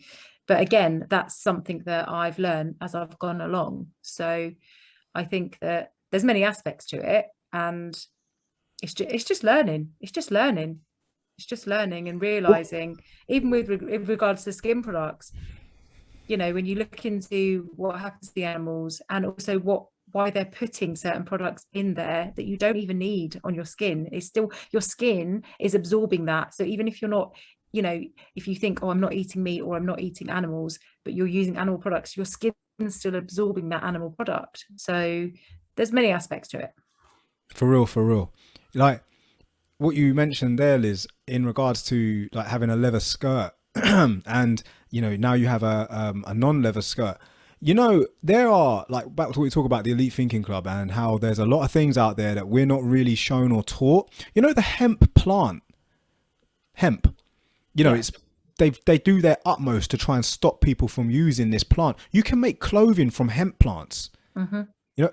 but again, that's something that I've learned as I've gone along. So I think that there's many aspects to it, and it's just learning and realizing, even with regards to skin products, you know, when you look into what happens to the animals, and also why they're putting certain products in there that you don't even need on your skin. It's still, your skin is absorbing that. So even if you're not, you know, if you think, oh, I'm not eating meat or I'm not eating animals, but you're using animal products, your skin is still absorbing that animal product. So there's many aspects to it. For real. Like what you mentioned there, Liz, in regards to like having a leather skirt and, you know, now you have a non-leather skirt. You know, there are, like, back to what we talk about the Elite Thinking Club and how there's a lot of things out there that we're not really shown or taught. You know, the hemp plant, you know, it's they do their utmost to try and stop people from using this plant. You can make clothing from hemp plants. Mm-hmm. You know,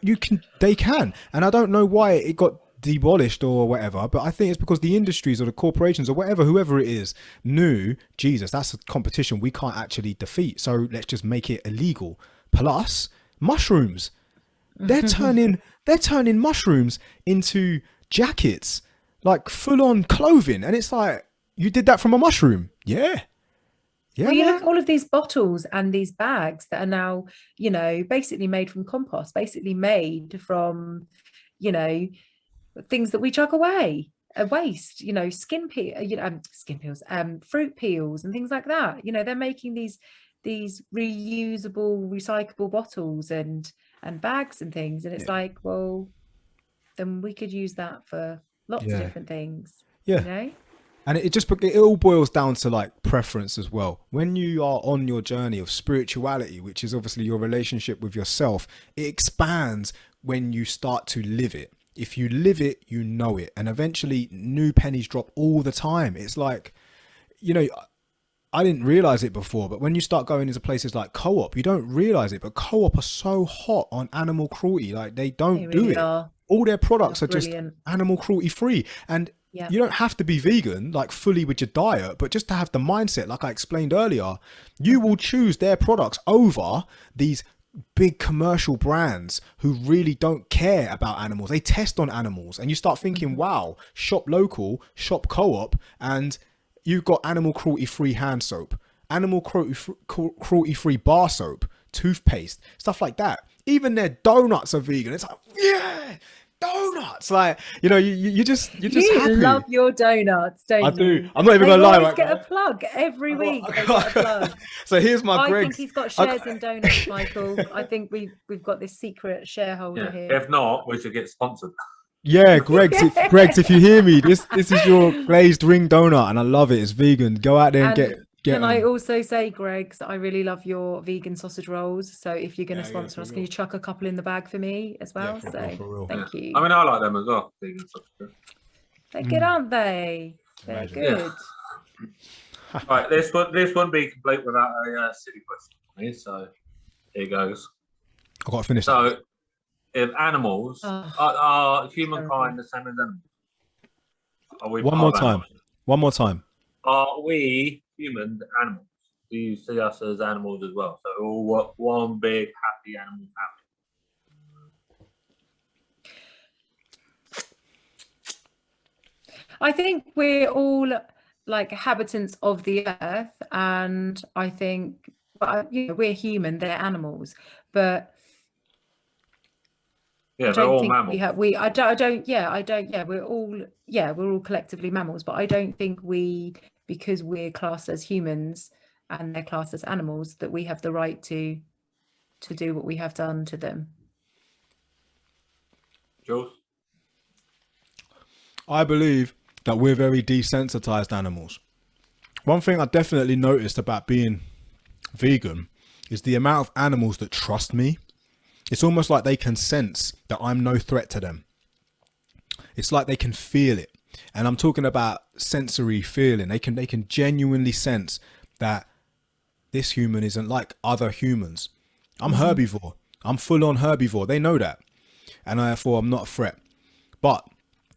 they can. And I don't know why it got demolished or whatever, but I think it's because the industries or the corporations or whoever it is, knew, Jesus, that's a competition we can't actually defeat. So let's just make it illegal. Plus mushrooms. They're turning mushrooms into jackets, like full on clothing. And it's like, you did that from a mushroom. Yeah. Well, you look at all of these bottles and these bags that are now, you know, basically made from compost, basically made from, you know, things that we chuck away, a waste, you know, skin peels, fruit peels and things like that. You know, they're making these reusable, recyclable bottles and bags and things. And it's like, well, then we could use that for lots of different things. Yeah. You know? And it all boils down to like preference as well. When you are on your journey of spirituality, which is obviously your relationship with yourself, it expands when you start to live it. If you live it, you know it. And eventually new pennies drop all the time. It's like, you know, I didn't realize it before, but when you start going into places like Co-op, you don't realize it, but Co-op are so hot on animal cruelty. Like they don't do it. All their products are just animal cruelty free. And you don't have to be vegan, like fully with your diet, but just to have the mindset, like I explained earlier, you will choose their products over these big commercial brands who really don't care about animals. They test on animals, and you start thinking, wow, shop local, shop Co-op, and you've got animal cruelty free hand soap, animal cruelty free bar soap, toothpaste, stuff like that. Even their donuts are vegan. It's like, yeah, donuts. Like, you know, you just happy. Love your donuts, don't you? I do. I'm not even gonna lie. They always get a plug every week. They get a plug. So here's my Greg. I think he's got shares in donuts, Michael. I think we've got this secret shareholder here. If not, we should get sponsored. Yeah, Greg's, if you hear me, this is your glazed ring donut, and I love it. It's vegan. Go out there and get. Can I also say, Greg, I really love your vegan sausage rolls. So if you're going to sponsor us, can you chuck a couple in the bag for me as well? For real. Thank you. I mean, I like them as well. Vegan sausage. They're good, aren't they? They're good. Yeah. Right, this wouldn't be complete without a silly question. So here goes. I've got to finish. So, if animals are humankind the same as animals? Are we One more time. Are we human animals? Do you see us as animals as well? So all one big happy animal family? I think we're all like habitants of the earth, and I think we're human, they're animals, but yeah, they're all mammals. We're all collectively mammals, but I don't think because we're classed as humans and they're classed as animals, that we have the right to do what we have done to them. Jules? I believe that we're very desensitized animals. One thing I definitely noticed about being vegan is the amount of animals that trust me. It's almost like they can sense that I'm no threat to them. It's like they can feel it. And I'm talking about sensory feeling. They can genuinely sense that this human isn't like other humans. I'm herbivore. I'm full on herbivore. They know that. And therefore I'm not a threat. But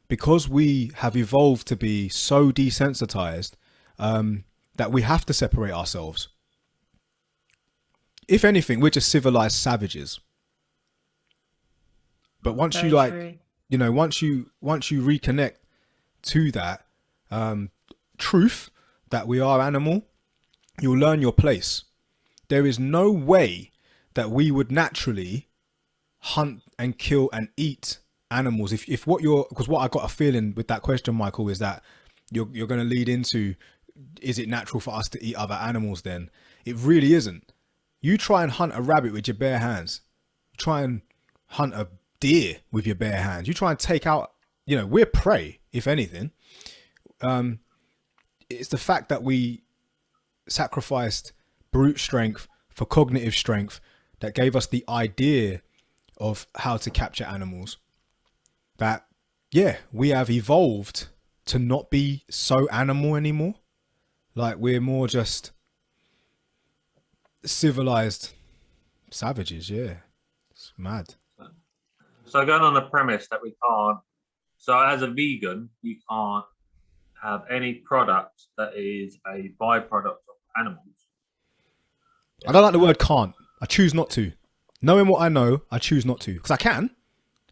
because we have evolved to be so desensitized that we have to separate ourselves. If anything, we're just civilized savages. But once you once you reconnect to that truth that we are animal, you'll learn your place. There is no way that we would naturally hunt and kill and eat animals. Because what I got a feeling with that question, Michael, is that you're going to lead into, is it natural for us to eat other animals then? It really isn't. You try and hunt a rabbit with your bare hands. Try and hunt a deer with your bare hands. You try and take out, we're prey, if anything. It's the fact that we sacrificed brute strength for cognitive strength that gave us the idea of how to capture animals. That, we have evolved to not be so animal anymore. Like we're more just civilized savages. Yeah, it's mad. So going on the premise that we can't, so as a vegan, you can't have any product that is a byproduct of animals. I don't like the word can't. I choose not to. Knowing what I know, I choose not to. Because I can.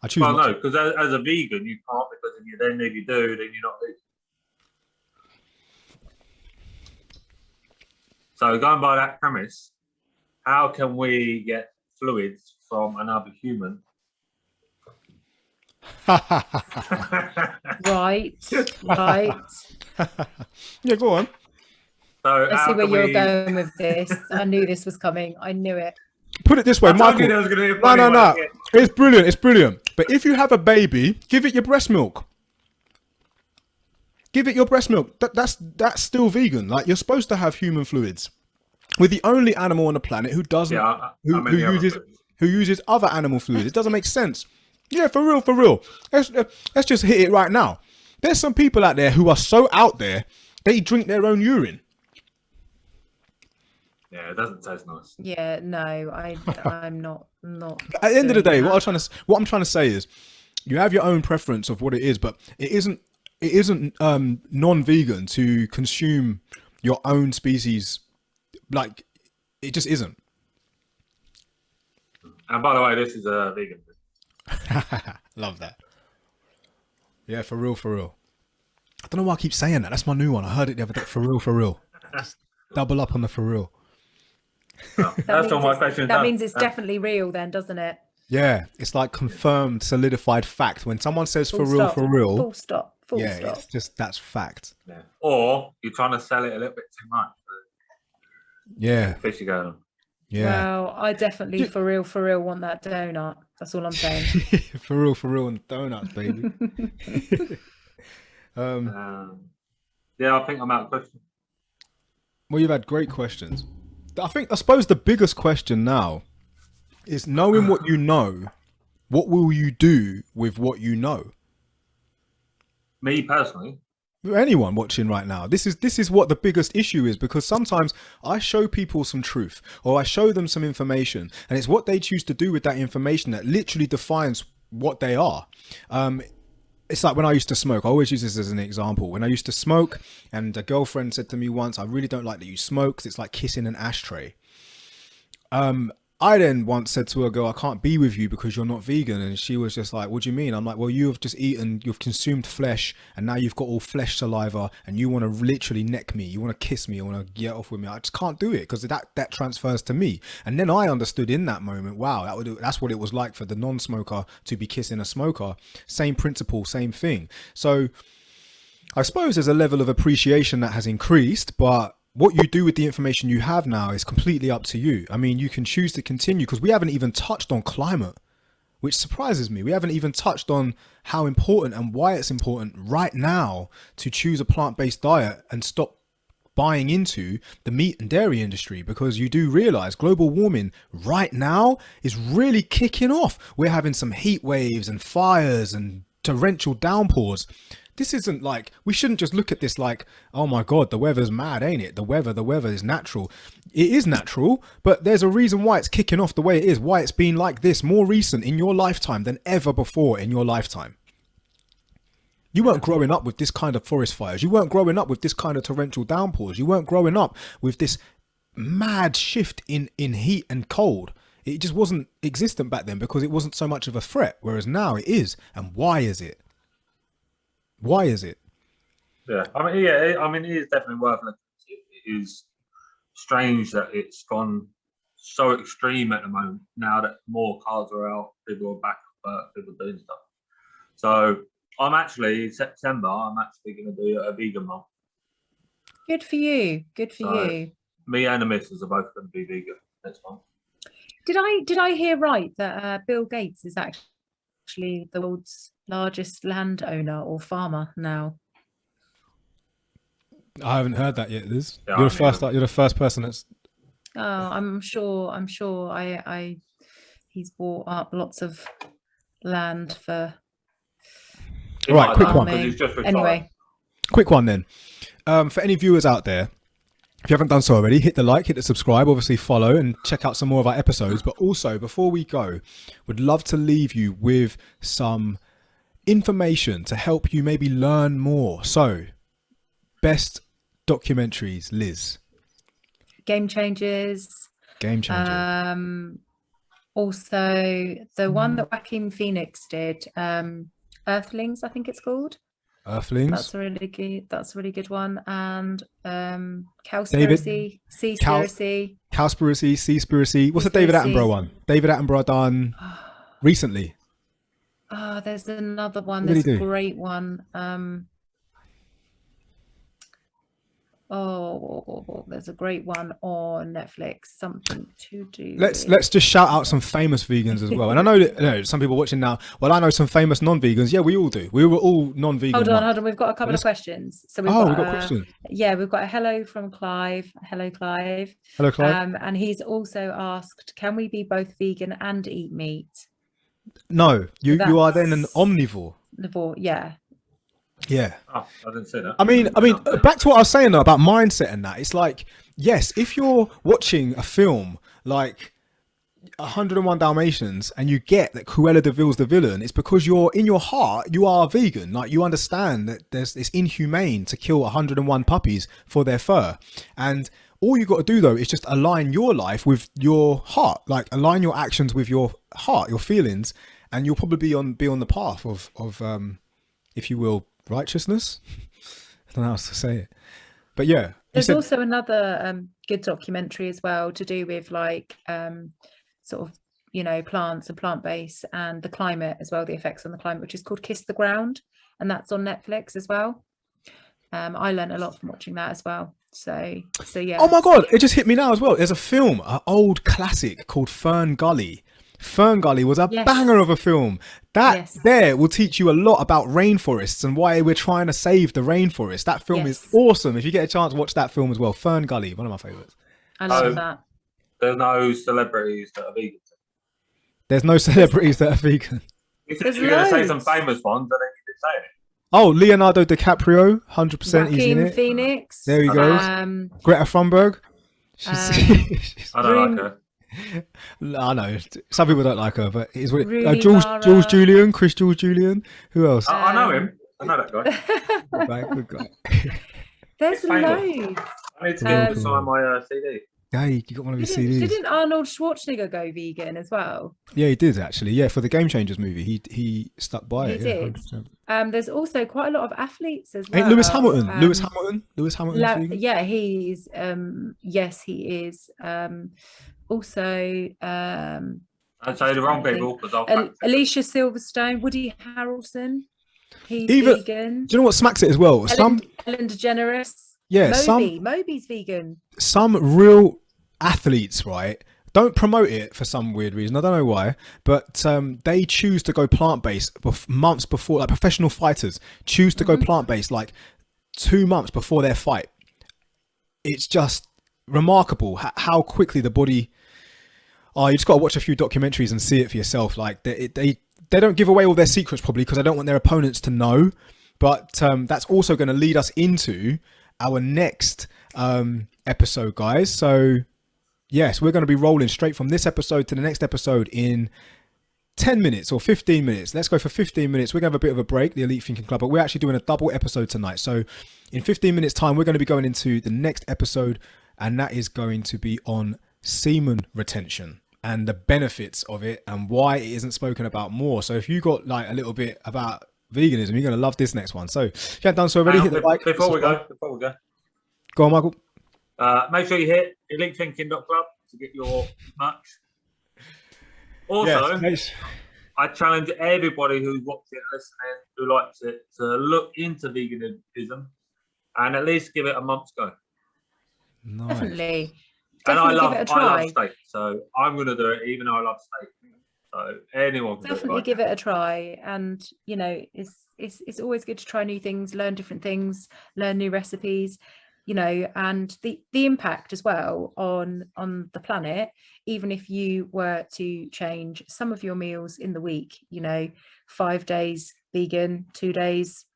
I choose not to. No, because as a vegan, you can't, because if you do, then you're not vegan. So going by that premise, how can we get fluids from another human? Right. Yeah, go on. So I see where you're going with this. I knew this was coming. I knew it. Put it this way, Michael. No. It's brilliant. But if you have a baby, give it your breast milk. Give it your breast milk. That's still vegan. Like, you're supposed to have human fluids. We're the only animal on the planet who doesn't, who uses other animal fluids. It doesn't make sense. Yeah, for real. Let's just hit it right now. There's some people out there who are so out there, they drink their own urine. Yeah, it doesn't taste nice. Yeah, no, I'm not. At the end of the day, what I'm trying to say is, you have your own preference of what it is, but it isn't non-vegan to consume your own species. Like, it just isn't. And by the way, this is a vegan. Love that. Yeah, for real. I don't know why I keep saying that. That's my new one. I heard it the other day. For real. Just double up on the for real. Oh, that's all my questions. That means it's definitely real then, doesn't it? Yeah, it's like confirmed, solidified fact. When someone says for real, full stop. It's just, that's fact. Yeah. Or you're trying to sell it a little bit too much. Yeah. Fishy going on. Yeah. Well, I definitely for real want that donut. That's all I'm saying. for real, and donuts, baby. Yeah, I think I'm out of questions. Well, you've had great questions. I suppose the biggest question now is, knowing what you know, what will you do with what you know? Me personally, anyone watching right now, this is what the biggest issue is, because sometimes I show people some truth, or I show them some information, and it's what they choose to do with that information that literally defines what they are. It's like when I used to smoke. I always use this as an example. When I used to smoke, and a girlfriend said to me once, I really don't like that you smoke, 'cause it's like kissing an ashtray. I then once said to a girl, I can't be with you because you're not vegan. And she was just like, what do you mean? I'm like, well, you have just you've consumed flesh, and now you've got all flesh saliva, and you want to literally neck me. You want to kiss me. You want to get off with me. I just can't do it, because that transfers to me. And then I understood in that moment, wow, that's what it was like for the non-smoker to be kissing a smoker. Same principle, same thing. So I suppose there's a level of appreciation that has increased, but what you do with the information you have now is completely up to you. I mean, you can choose to continue, because we haven't even touched on climate, which surprises me. We haven't even touched on how important and why it's important right now to choose a plant-based diet and stop buying into the meat and dairy industry, because you do realize global warming right now is really kicking off. We're having some heat waves and fires and torrential downpours. This isn't like, we shouldn't just look at this like, oh my God, the weather's mad, ain't it? The weather is natural. It is natural, but there's a reason why it's kicking off the way it is, why it's been like this more recent in your lifetime than ever before in your lifetime. You weren't growing up with this kind of forest fires. You weren't growing up with this kind of torrential downpours. You weren't growing up with this mad shift in heat and cold. It just wasn't existent back then because it wasn't so much of a threat, whereas now it is. And why is it? Why is it? Yeah, I mean, it is definitely worth looking at. It is strange that it's gone so extreme at the moment. Now that more cars are out, people are back at work, people doing stuff. So I'm actually, in September, I'm actually going to do a vegan month. Good for you. Good for you. Me and the missus are both going to be vegan next month. Did I hear right that Bill Gates is actually the world's largest landowner or farmer now? I haven't heard that yet, Liz. Yeah, you're the first person that's. Oh, I'm sure. He's bought up lots of land for. Right, quick one. Anyway, quick one then. For any viewers out there, if you haven't done so already, hit the like, hit the subscribe, obviously follow, and check out some more of our episodes. But also, before we go, would love to leave you with some information to help you maybe learn more. So, best documentaries, Liz. Game Changers. Also, the one that Joaquin Phoenix did, Earthlings, I think it's called. Earthlings. That's a really good one. And Cowspiracy, Seaspiracy. Cowspiracy, Seaspiracy. What's the David Attenborough one? David Attenborough done recently. There's another one. There's a great one. Oh, there's a great one on Netflix. Something to do. Let's just shout out some famous vegans as well. And I know that some people watching now. Well, I know some famous non-vegans. Yeah, we all do. We were all non-vegan. Hold on. We've got a couple of questions. So we've got questions. Yeah, we've got a hello from Clive. Hello, Clive. Hello, Clive. And he's also asked, can we be both vegan and eat meat? No, you are then an omnivore. Yeah. Yeah. Oh, I didn't say that. I mean, back to what I was saying though about mindset and that. It's like, yes, if you're watching a film like 101 Dalmatians and you get that Cruella de Vil's the villain, it's because you're in your heart, you are vegan. Like, you understand that it's inhumane to kill 101 puppies for their fur. And all you got to do though is just align your life with your heart, like align your actions with your heart, your feelings, and you'll probably be on the path of if you will, righteousness. I don't know how else to say it, but yeah. There's also another good documentary as well to do with like sort of, you know, plants and plant-based and the climate as well, the effects on the climate, which is called Kiss the Ground, and that's on Netflix as well. I learned a lot from watching that as well. So yeah. Oh my god, it just hit me now as well. There's a film, an old classic called Fern Gully. Fern Gully was a banger of a film. That there will teach you a lot about rainforests and why we're trying to save the rainforest. That film is awesome. If you get a chance, watch that film as well. Fern Gully, one of my favorites. I love that. There's no celebrities that are vegan. There's no celebrities that are vegan. You're going to say some famous ones, but then you did say it. Oh, Leonardo DiCaprio, 100% he's in it. Phoenix. There he goes. Greta Thunberg. I don't like her. I know some people don't like her, but it's Jules Julian, Chris Jules Julian. Who else? I know him. I know that guy. Good guy. There's loads. I need to get him to sign my CD. Yeah, you got one of his CDs. Didn't Arnold Schwarzenegger go vegan as well? Yeah, he did actually. Yeah, for the Game Changers movie, he stuck by it. He did. 100%. There's also quite a lot of athletes as well. Ain't Lewis Hamilton? Lewis Hamilton. Yeah, he's. Yes, he is. Also, I'd say the wrong people because Alicia Silverstone, Woody Harrelson. He's vegan. Do you know what smacks it as well? Ellen DeGeneres. Yeah, Moby's vegan. Some real athletes, right, don't promote it for some weird reason. I don't know why, but they choose to go plant-based months before. Like professional fighters choose to go plant-based like 2 months before their fight. It's just remarkable how quickly the body. Oh, you just got to watch a few documentaries and see it for yourself. Like they don't give away all their secrets probably because they don't want their opponents to know. But that's also going to lead us into our next episode, guys. So yes, we're going to be rolling straight from this episode to the next episode in 10 minutes or 15 minutes. Let's go for 15 minutes. We're going to have a bit of a break, the Elite Thinking Club, but we're actually doing a double episode tonight. So in 15 minutes time, we're going to be going into the next episode, and that is going to be on semen retention and the benefits of it and why it isn't spoken about more. So if you got like a little bit about veganism, you're going to love this next one. So if you haven't done so already, hit the like. Before we go. Go on, Michael. Make sure you hit elitethinking.club to get your merch. Also, I challenge everybody who's watching, listening, who likes it, to look into veganism and at least give it a month's go. Nice. Definitely. And I love steak, so I'm going to do it even though I love steak. So anyone can definitely give it a try. And you know, it's always good to try new things, learn different things, learn new recipes, you know, and the impact as well on the planet. Even if you were to change some of your meals in the week, you know, 5 days vegan, 2 days,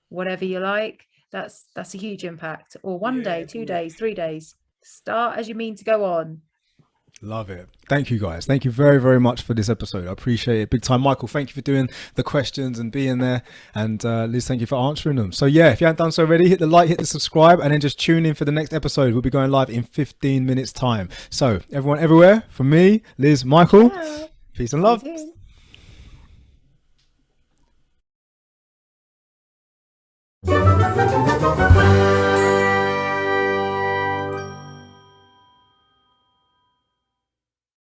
whatever you like, that's a huge impact. Or 1 day, 2 days, 3 days. Start as you mean to go on. Love it. Thank you, guys. Thank you very, very much for this episode. I appreciate it big time. Michael, thank you for doing the questions and being there. And Liz, thank you for answering them. So yeah, if you haven't done so already, hit the like, hit the subscribe, and then just tune in for the next episode. We'll be going live in 15 minutes time. So everyone everywhere, from me, Liz, Michael, peace and love.